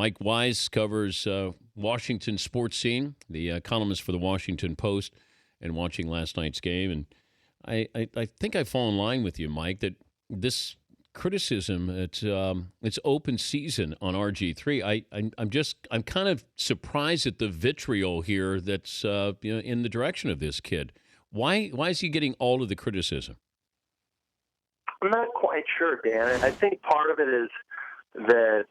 Mike Wise covers Washington sports scene, the columnist for the Washington Post, and watching last night's game. And I think I fall in line with you, Mike, that this criticism, it's open season on RG3. I'm kind of surprised at the vitriol here that's in the direction of this kid. Why is he getting all of the criticism? I'm not quite sure, Dan. I think part of it is that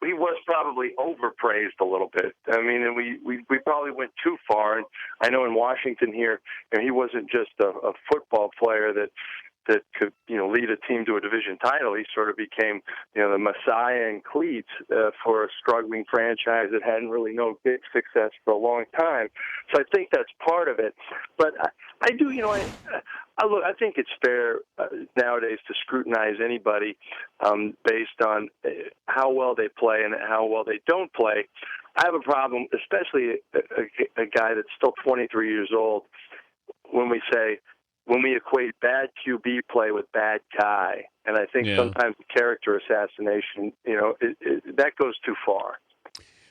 he was probably overpraised a little bit. I mean, and we probably went too far. And I know in Washington here, he wasn't just a football player that could lead a team to a division title. He sort of became the messiah in cleats for a struggling franchise that hadn't really known big success for a long time. So I think that's part of it. But I do, I think it's fair nowadays to scrutinize anybody based on how well they play and how well they don't play. I have a problem, especially a guy that's still 23 years old, when we equate bad QB play with bad guy. And I think sometimes the character assassination, that goes too far.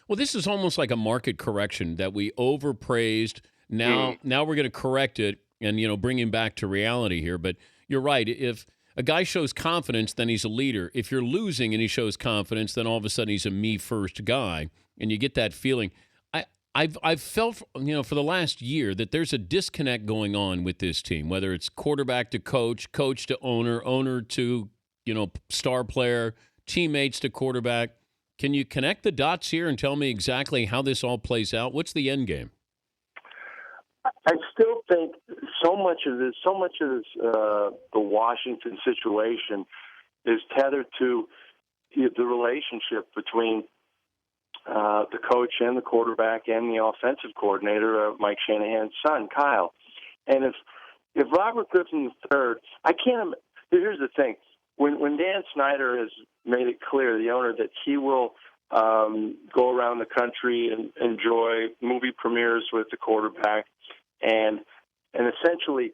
Well, this is almost like a market correction that we overpraised. Now we're going to correct it and, bring him back to reality here. But you're right. If a guy shows confidence, then he's a leader. If you're losing and he shows confidence, then all of a sudden he's a me-first guy. And you get that feeling. I've felt, for the last year that there's a disconnect going on with this team, whether it's quarterback to coach, coach to owner, owner to, star player, teammates to quarterback. Can you connect the dots here and tell me exactly how this all plays out? What's the end game? I still think so much of this, the Washington situation is tethered to the relationship between the coach and the quarterback and the offensive coordinator, Mike Shanahan's son, Kyle. And if Robert Griffin III, here's the thing. When Dan Snyder has made it clear, the owner, that he will go around the country and enjoy movie premieres with the quarterback and essentially,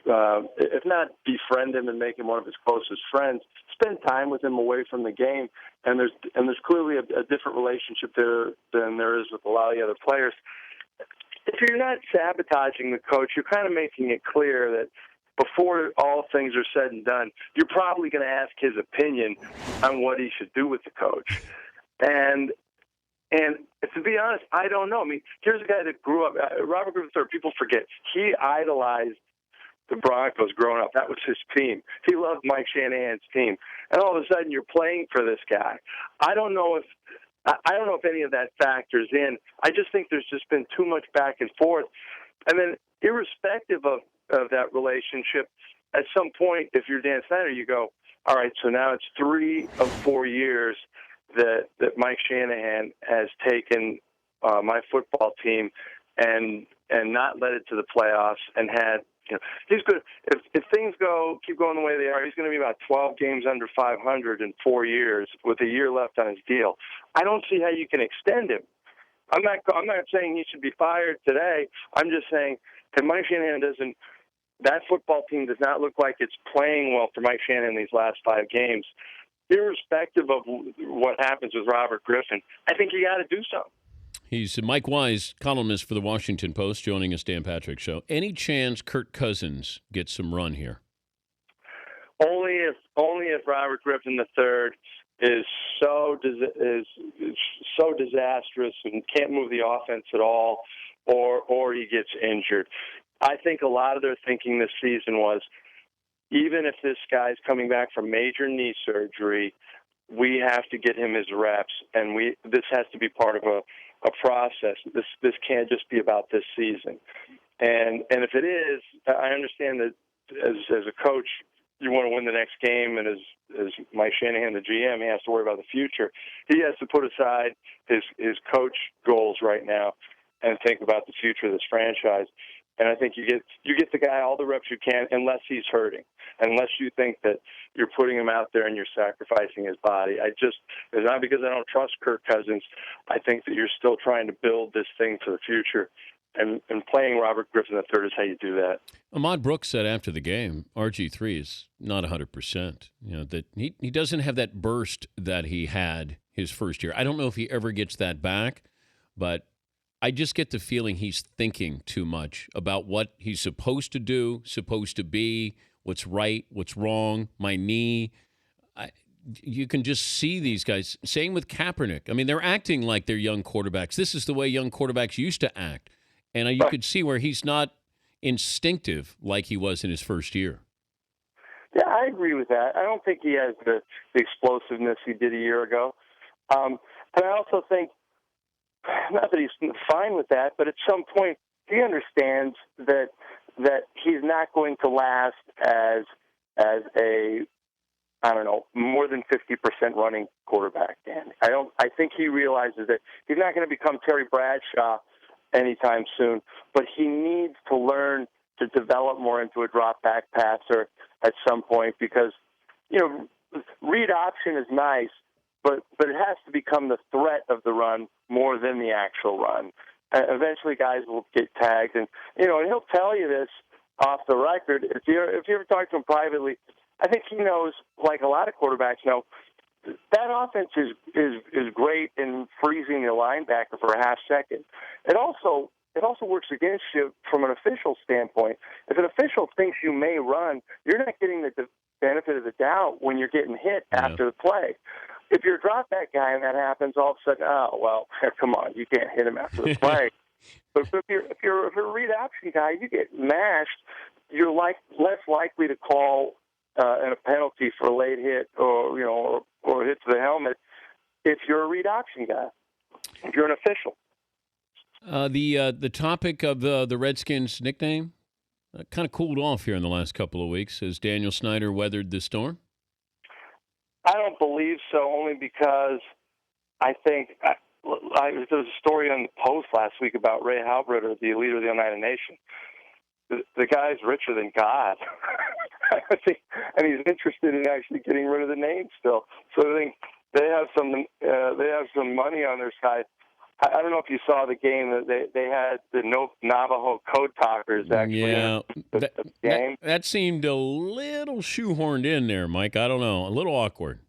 if not befriend him and make him one of his closest friends, spend time with him away from the game. And there's clearly a different relationship there than there is with a lot of the other players. If you're not sabotaging the coach, you're kind of making it clear that before all things are said and done, you're probably going to ask his opinion on what he should do with the coach. And to be honest, I don't know. I mean, here's a guy that grew up, Robert Griffin III, people forget, he idolized the Broncos growing up. That was his team. He loved Mike Shanahan's team. And all of a sudden you're playing for this guy. I don't know if any of that factors in. I just think there's just been too much back and forth. And then irrespective of that relationship, at some point, if you're Dan Snyder, you go, all right, so now it's 3 of 4 years that Mike Shanahan has taken my football team and not led it to the playoffs and had, he's good. If things keep going the way they are, he's going to be about 12 games under 500 in 4 years with a year left on his deal. I don't see how you can extend him. I'm not saying he should be fired today. I'm just saying if Mike Shanahan that football team does not look like it's playing well for Mike Shanahan these last 5 games. Irrespective of what happens with Robert Griffin, I think you got to do something. He's Mike Wise, columnist for the Washington Post, joining us, Dan Patrick Show. Any chance Kirk Cousins gets some run here? Only if Robert Griffin III is so disastrous and can't move the offense at all, or he gets injured. I think a lot of their thinking this season was, even if this guy's coming back from major knee surgery, we have to get him his reps, and this has to be part of a process. This can't just be about this season. And if it is, I understand that as a coach, you want to win the next game, and as Mike Shanahan, the GM, he has to worry about the future. He has to put aside his coach goals right now and think about the future of this franchise. And I think you get the guy all the reps you can, unless he's hurting, unless you think that you're putting him out there and you're sacrificing his body. It's not because I don't trust Kirk Cousins. I think that you're still trying to build this thing for the future. and playing Robert Griffin III is how you do that. Ahmad Brooks said after the game, RG3 is not 100%. You know, that he doesn't have that burst that he had his first year. I don't know if he ever gets that back, but I just get the feeling he's thinking too much about what he's supposed to do, supposed to be, what's right, what's wrong, my knee. You can just see these guys. Same with Kaepernick. I mean, they're acting like they're young quarterbacks. This is the way young quarterbacks used to act. And you could see where he's not instinctive like he was in his first year. Yeah, I agree with that. I don't think he has the explosiveness he did a year ago. And I also think, not that he's fine with that, but at some point he understands that he's not going to last as a, I don't know, more than 50% running quarterback. Dan, I think he realizes that he's not going to become Terry Bradshaw anytime soon, but he needs to learn to develop more into a drop back passer at some point, because, you know, read option is nice, but it has to become the threat of the run more than the actual run. Eventually guys will get tagged, and, you know, and he'll tell you this off the record. If you ever talk to him privately, I think he knows, like a lot of quarterbacks know, that offense is great in freezing the linebacker for a half second. It also works against you from an official standpoint. If an official thinks you may run, you're not getting the benefit of the doubt when you're getting hit after the play. If you're a drop back guy and that happens, all of a sudden, oh well, come on, you can't hit him after the play. But if you're a read option guy, you get mashed. You're less likely to call a penalty for a late hit or hit to the helmet if you're a read option guy. If you're an official. The topic of the Redskins nickname kind of cooled off here in the last couple of weeks. Has Daniel Snyder weathered the storm? I don't believe so, only because I think there was a story on the Post last week about Ray Halbritter, the leader of the Oneida Nation. The guy's richer than God. I think, and he's interested in actually getting rid of the name still. So I think they have some money on their side. I don't know if you saw the game that they had the Navajo code talkers actually. Yeah, the game. That seemed a little shoehorned in there, Mike. I don't know, a little awkward.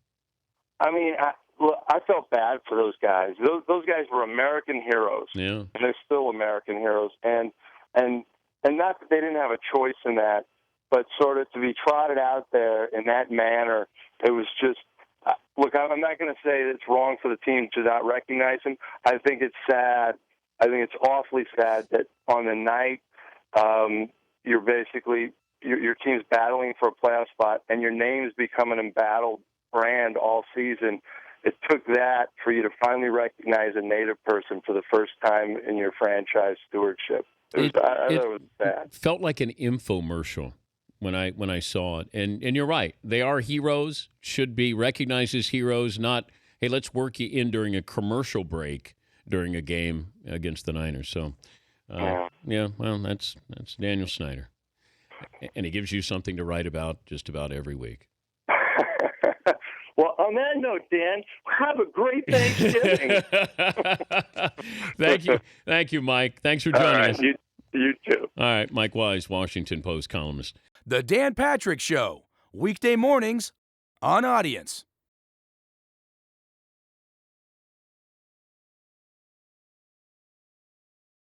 I mean, I felt bad for those guys. Those guys were American heroes. Yeah, and they're still American heroes. And not that they didn't have a choice in that, but sort of to be trotted out there in that manner, it was just. Look, I'm not going to say that it's wrong for the team to not recognize him. I think it's sad. I think it's awfully sad that on the night you're basically your team's battling for a playoff spot and your name is becoming an embattled brand all season. It took that for you to finally recognize a Native person for the first time in your franchise stewardship. I thought it was sad. Felt like an infomercial when I saw it. And you're right. They are heroes, should be recognized as heroes, not, hey, let's work you in during a commercial break during a game against the Niners. So, yeah, well, that's Daniel Snyder. And he gives you something to write about just about every week. Well, on that note, Dan, have a great Thanksgiving. Thank you, Mike. Thanks for joining us. You too. All right, Mike Wise, Washington Post columnist. The Dan Patrick Show, weekday mornings on Audience.